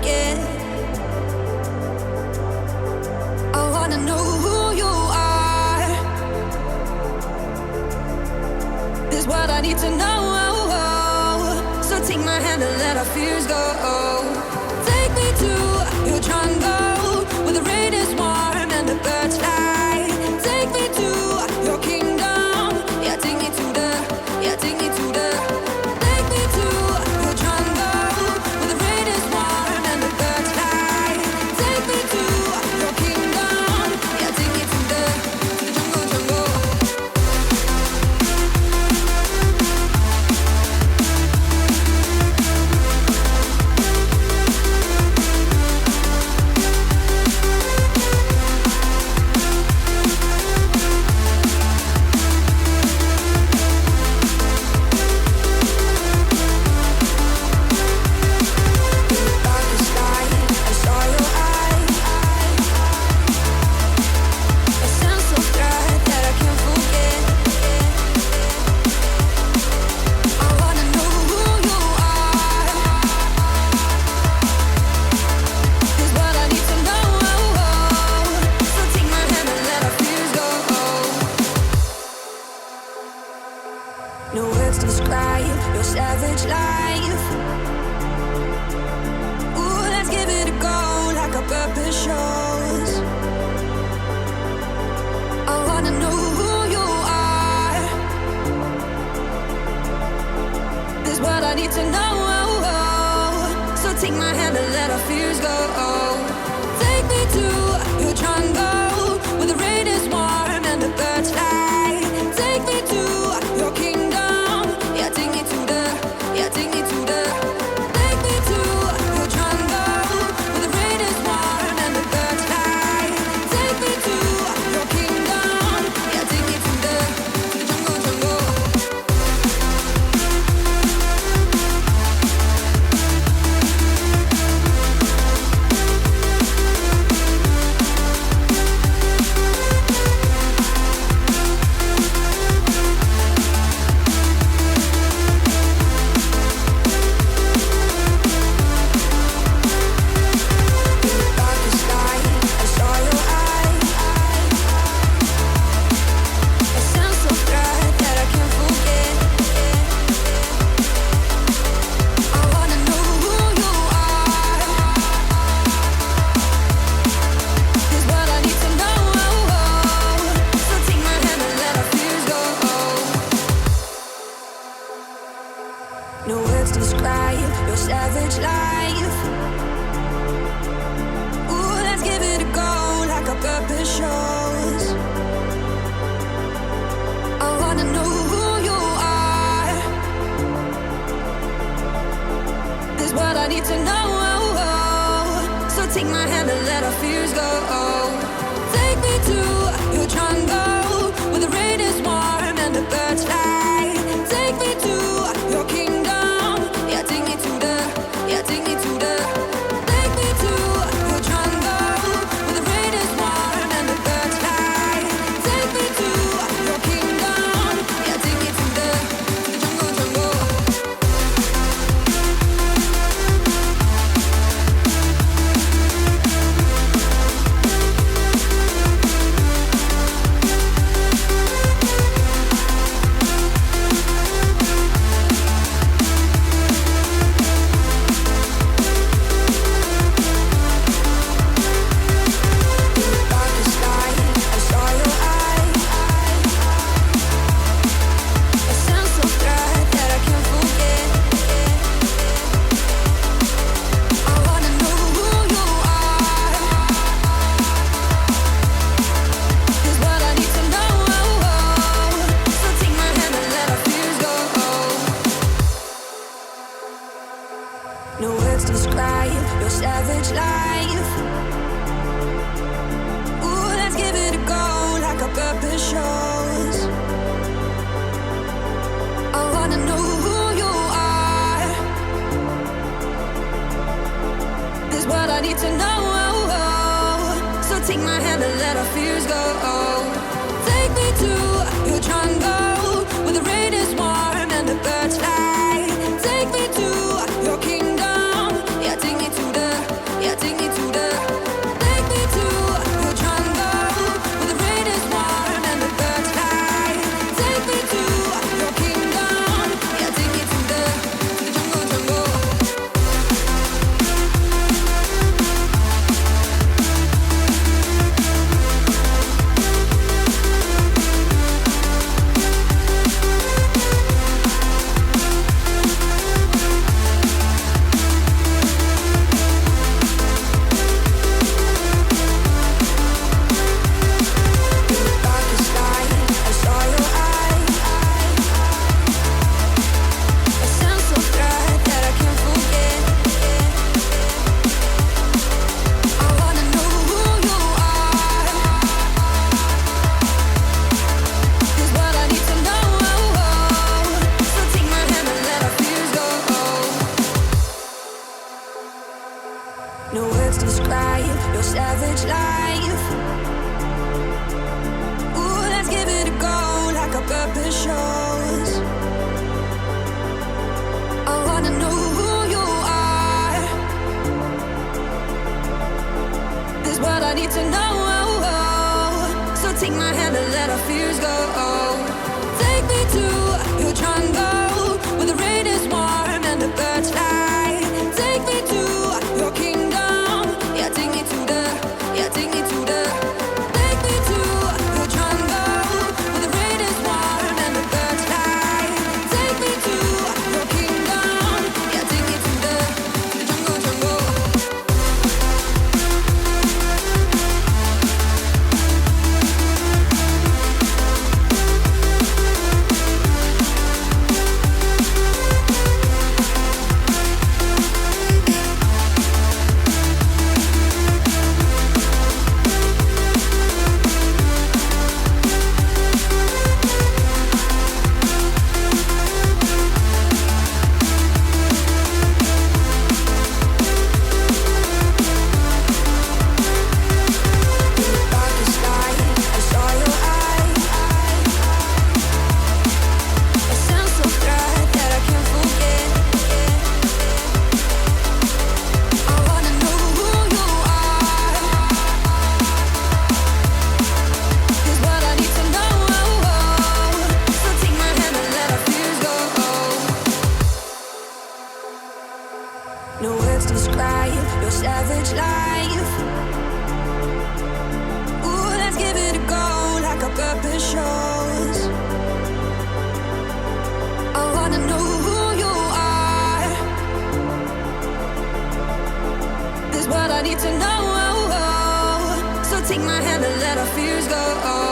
forget. I wanna know who you are. This what I need to know. So take my hand and let our fears go. Take me to your jungle where the rain is warm and the birds fly. Take me to your kingdom. Yeah, take me to the. Yeah, take me to the. Take me to your jungle where the rain is warm and the birds fly. Take me to your kingdom. Yeah, take me to the jungle, jungle. No words describe your savage life. Ooh, let's give it a go like our purpose shows. I wanna know who you are. This what I need to know. So take my hand and let our fears go. Take me to your jungle where the rain is warm and the birds fly. Take me to your kingdom. Yeah, take me to the. Yeah, take me to the. Take me to your jungle where the rain is warm and the birds fly. Take me to your kingdom. Yeah, take me to the jungle, jungle. No words describe your savage life. Ooh, let's give it a go like our purpose shows. I wanna know who you are. This what I need to know. So take my hand and let our fears go. Take me to your jungle where the rain is warm and the birds fly. Take me to your kingdom. Yeah, take me to the. Yeah, take me to the. Take me to your jungle where the rain is warm and the birds fly. Take me to your kingdom. Yeah, take me to the jungle, jungle. No words describe your savage life. Ooh, let's give it a go like our purpose shows. I wanna know who you are. This what I need to know. So take my hand and let our fears go. Take me to your jungle where the rain is warm and the birds fly. Take me to your kingdom. Yeah, take me to the. no words describe your savage life. Ooh, let's give it a go like our purpose shows. I wanna know who you are. This is what I need to know. So take my hand and let our fears go.